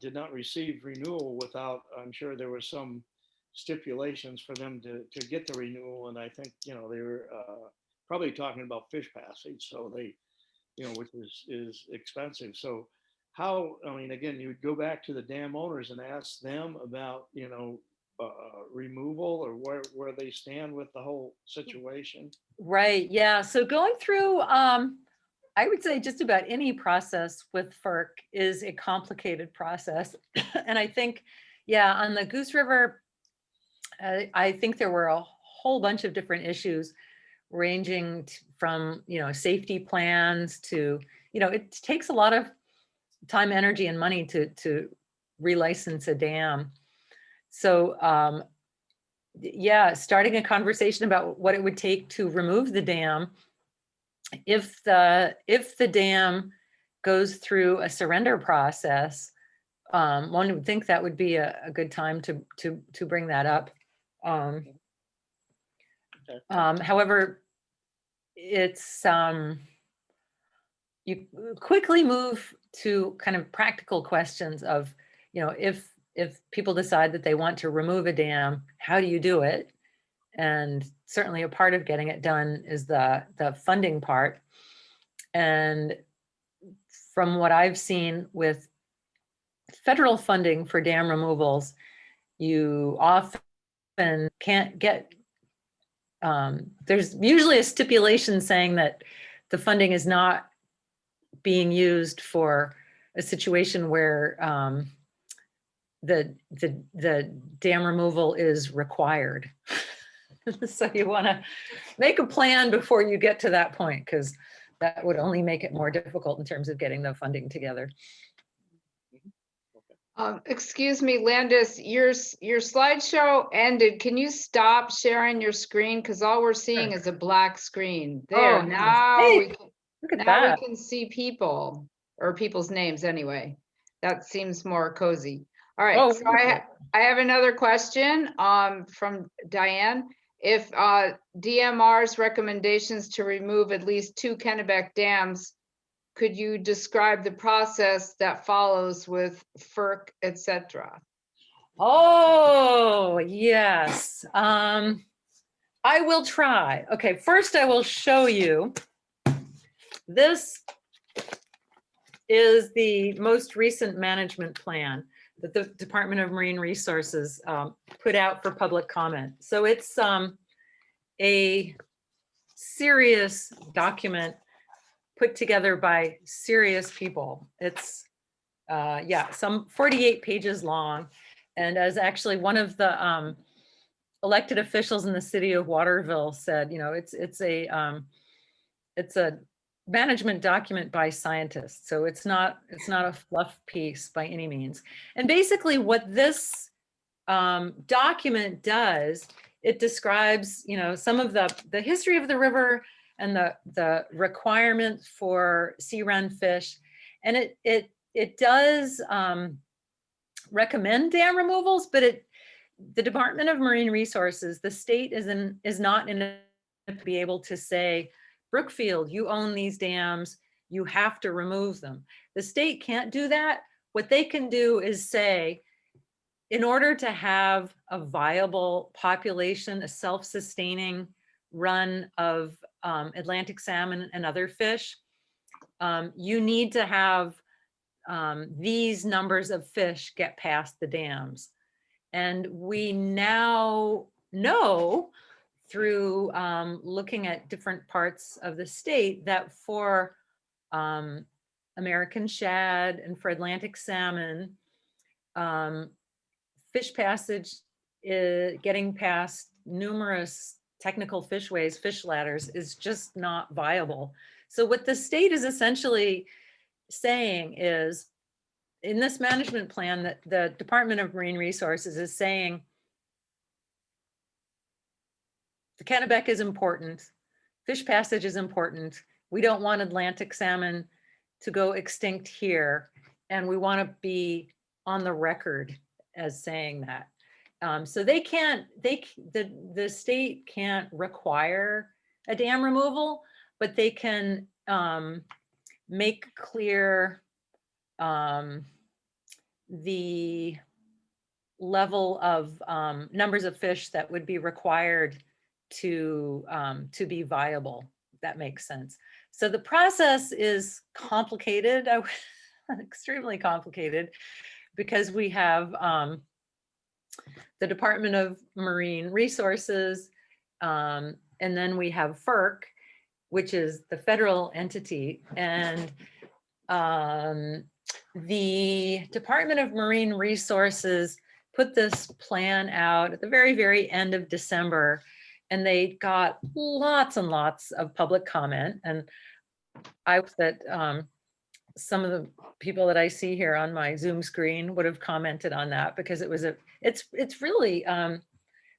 did not receive renewal without, I'm sure there were some stipulations for them to get the renewal. And I think, they were probably talking about fish passage. So they, which is expensive. So how, I mean, again, you would go back to the dam owners and ask them about, removal, or where they stand with the whole situation. Right, yeah. So going through, I would say just about any process with FERC is a complicated process. And I think, yeah, on the Goose River, I think there were a whole bunch of different issues ranging from, safety plans to, it takes a lot of time, energy, and money to relicense a dam. So, yeah, starting a conversation about what it would take to remove the dam if the dam goes through a surrender process. One would think that would be a good time to bring that up. However, it's you quickly move to kind of practical questions of, if people decide that they want to remove a dam, how do you do it? And certainly a part of getting it done is the funding part. And from what I've seen with federal funding for dam removals, you often can't get, there's usually a stipulation saying that the funding is not being used for a situation where the dam removal is required. So you want to make a plan before you get to that point, because that would only make it more difficult in terms of getting the funding together. Excuse me, Landis, your slideshow ended. Can you stop sharing your screen? Because all we're seeing is a black screen. There, Oh, nice. now Hey, we can, look at now that. we can see people, or people's names anyway. That seems more cozy. All right, Oh, so wonderful. I have another question from Diane. If DMR's recommendations to remove at least 2 Kennebec dams, could you describe the process that follows with FERC, et cetera? Oh, yes. I will try. Okay, first I will show you. This is the most recent management plan that the Department of Marine Resources put out for public comment. So it's a serious document put together by serious people. It's yeah, some 48 pages long. And as actually one of the elected officials in the city of Waterville said, it's a management document by scientists. So it's not a fluff piece by any means. And basically what this document does, it describes, some of the history of the river and the requirements for sea run fish. And it does recommend dam removals, but the Department of Marine Resources, the state is not in a to be able to say, Brookfield, you own these dams, you have to remove them. The state can't do that. What they can do is say, in order to have a viable population, a self-sustaining run of Atlantic salmon and other fish, you need to have these numbers of fish get past the dams. And we now know through looking at different parts of the state that for American shad and for Atlantic salmon, fish passage is getting past numerous technical fishways, fish ladders, is just not viable. So what the state is essentially saying is, in this management plan, that the Department of Marine Resources is saying, the Kennebec is important, fish passage is important, we don't want Atlantic salmon to go extinct here, and we want to be on the record as saying that. So they can't, the state can't require a dam removal, but they can make clear the level of numbers of fish that would be required to be viable, if that makes sense. So the process is complicated, extremely complicated, because we have the Department of Marine Resources, and then we have FERC, which is the federal entity, and the Department of Marine Resources put this plan out at the very, very end of December, and they got lots and lots of public comment. And I hope that some of the people that I see here on my Zoom screen would have commented on that, because it was it's really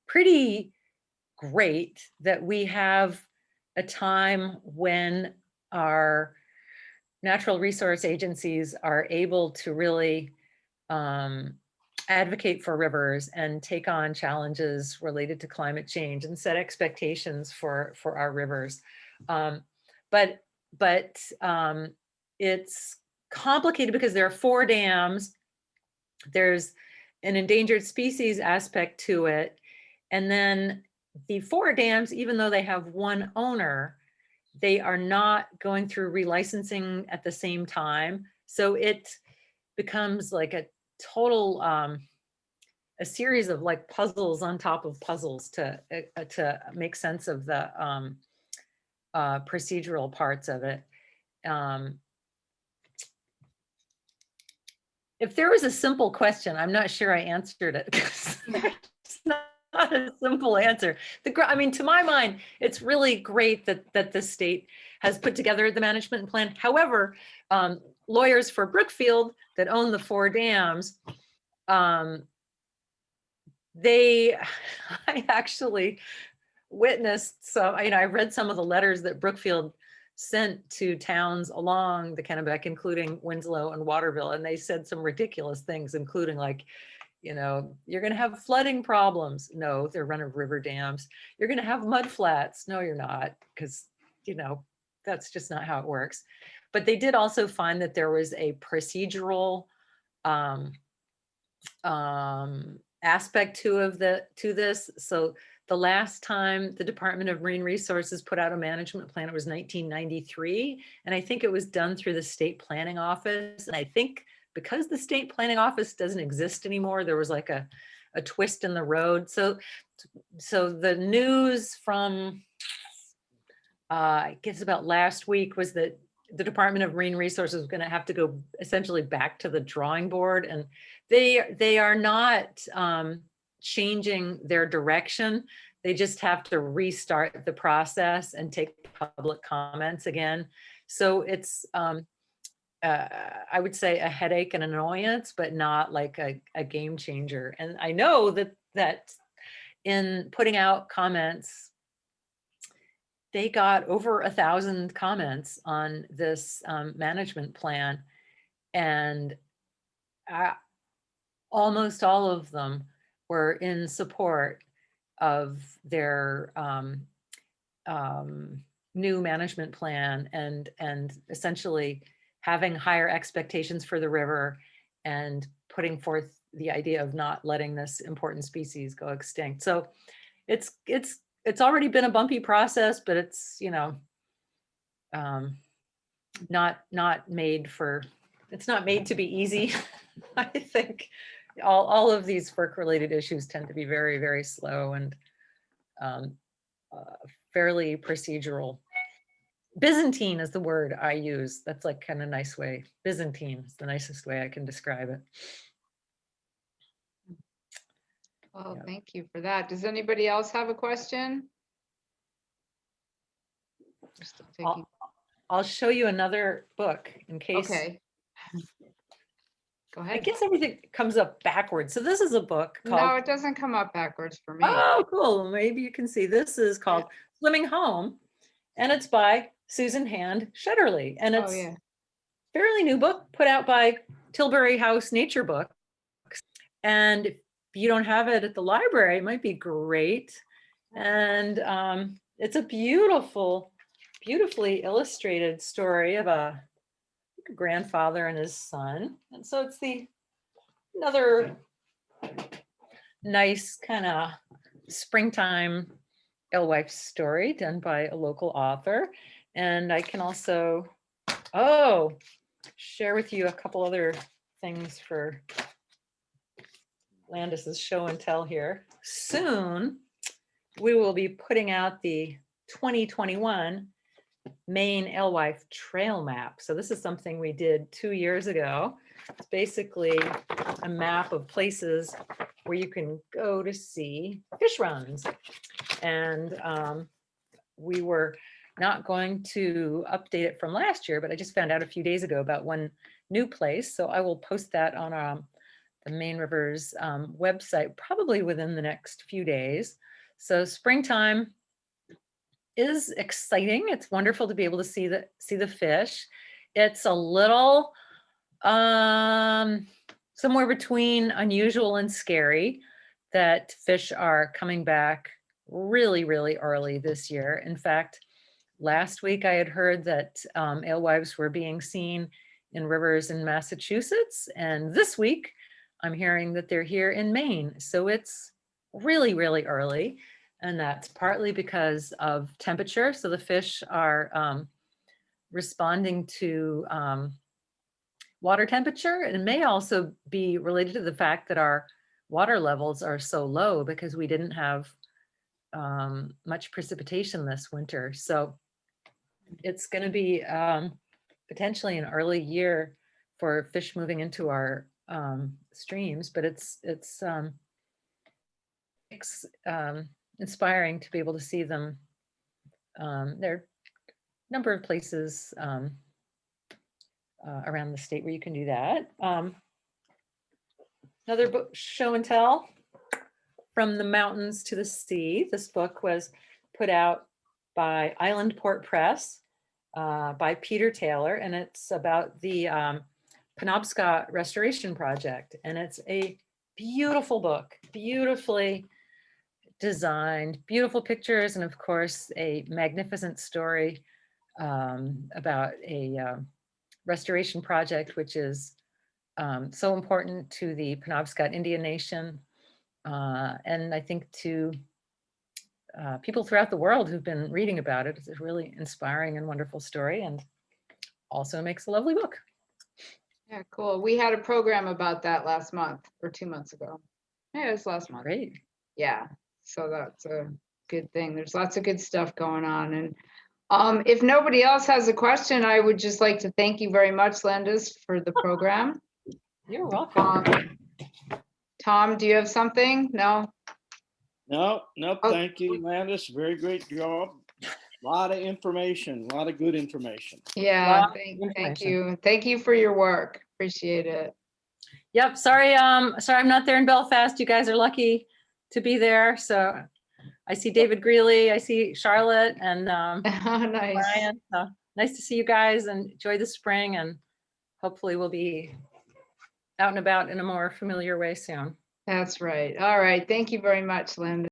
pretty great that we have a time when our natural resource agencies are able to really advocate for rivers and take on challenges related to climate change and set expectations for our rivers. But it's complicated because there are 4 dams. There's an endangered species aspect to it. And then the 4 dams, even though they have one owner, they are not going through relicensing at the same time. So it becomes like a total, a series of like puzzles on top of puzzles to make sense of the procedural parts of it. If there was a simple question, I'm not sure I answered it. It's not a simple answer. I mean, to my mind, it's really great that the state has put together the management plan. However, lawyers for Brookfield that own the 4 dams, I actually witnessed some, I read some of the letters that Brookfield sent to towns along the Kennebec, including Winslow and Waterville, and they said some ridiculous things, including like, you're going to have flooding problems. No, they're run-of-river dams. You're going to have mud flats. No, you're not, because, that's just not how it works. But they did also find that there was a procedural aspect to this. So the last time the Department of Marine Resources put out a management plan, it was 1993. And I think it was done through the state planning office. And I think because the state planning office doesn't exist anymore, there was like a twist in the road. So the news from, I guess about last week was that the Department of Marine Resources was going to have to go essentially back to the drawing board, and they are not changing their direction. They just have to restart the process and take public comments again. So it's, I would say, a headache and annoyance, but not like a game changer. And I know that in putting out comments, they got over 1,000 comments on this management plan, and almost all of them were in support of their new management plan and essentially having higher expectations for the river and putting forth the idea of not letting this important species go extinct. So it's already been a bumpy process, but it's, not made to be easy. I think all of these FERC related issues tend to be very, very slow and fairly procedural. Byzantine is the word I use. That's like kind of nice way. Byzantine is the nicest way I can describe it. Well, Yeah. thank you for that. Does anybody else have a question? We're still taking- I'll show you another book in case. Okay. Go I ahead. guess everything comes up backwards. So this is a book called. No, it doesn't come up backwards for me. Oh, cool. Maybe you can see. This is called Swimming Home, and it's by Susan Hand Shutterly. And Oh, it's yeah. a fairly new book put out by Tilbury House Nature Books. And if you don't have it at the library, it might be great. And it's a beautifully illustrated story of a grandfather and his son. And so it's the another nice kind of springtime Elwife story done by a local author. And I can also, share with you a couple other things for Landis's show and tell here. Soon, we will be putting out the 2021 Maine Elwife Trail Map. So this is something we did 2 years ago. It's basically a map of places where you can go to see fish runs. And we were not going to update it from last year, but I just found out a few days ago about one new place. So I will post that on the Maine Rivers website, probably within the next few days. So springtime is exciting. It's wonderful to be able to see the fish. It's a little somewhere between unusual and scary that fish are coming back really, really early this year. In fact, last week I had heard that alewives were being seen in rivers in Massachusetts, and this week I'm hearing that they're here in Maine. So it's really, really early. And that's partly because of temperature. So the fish are responding to water temperature. And it may also be related to the fact that our water levels are so low because we didn't have much precipitation this winter. So it's going to be potentially an early year for fish moving into our streams, but it's inspiring to be able to see them. There are a number of places around the state where you can do that. Another book, Show and Tell, From the Mountains to the Sea. This book was put out by Island Port Press by Peter Taylor, and it's about the Penobscot Restoration Project. And it's a beautiful book, beautifully designed, beautiful pictures, and of course, a magnificent story about a restoration project, which is so important to the Penobscot Indian Nation. And I think to people throughout the world who've been reading about it. It's a really inspiring and wonderful story, and also makes a lovely book. Yeah, cool. We had a program about that last month or 2 months ago. Yeah, it was last month. Great. Yeah, so that's a good thing. There's lots of good stuff going on. And if nobody else has a question, I would just like to thank you very much, Landis, for the program. You're welcome. Tom, do you have something? No? No, Oh. thank you, Landis. Very great job. A lot of information, a lot of good information. Yeah, Lot of thank information. you. Thank you for your work. Appreciate it. Yep. Sorry, I'm not there in Belfast. You guys are lucky to be there. So I see David Greeley, I see Charlotte and Nice. Brian. So nice to see you guys and enjoy the spring, and hopefully we'll be out and about in a more familiar way soon. That's right. All right. Thank you very much, Linda.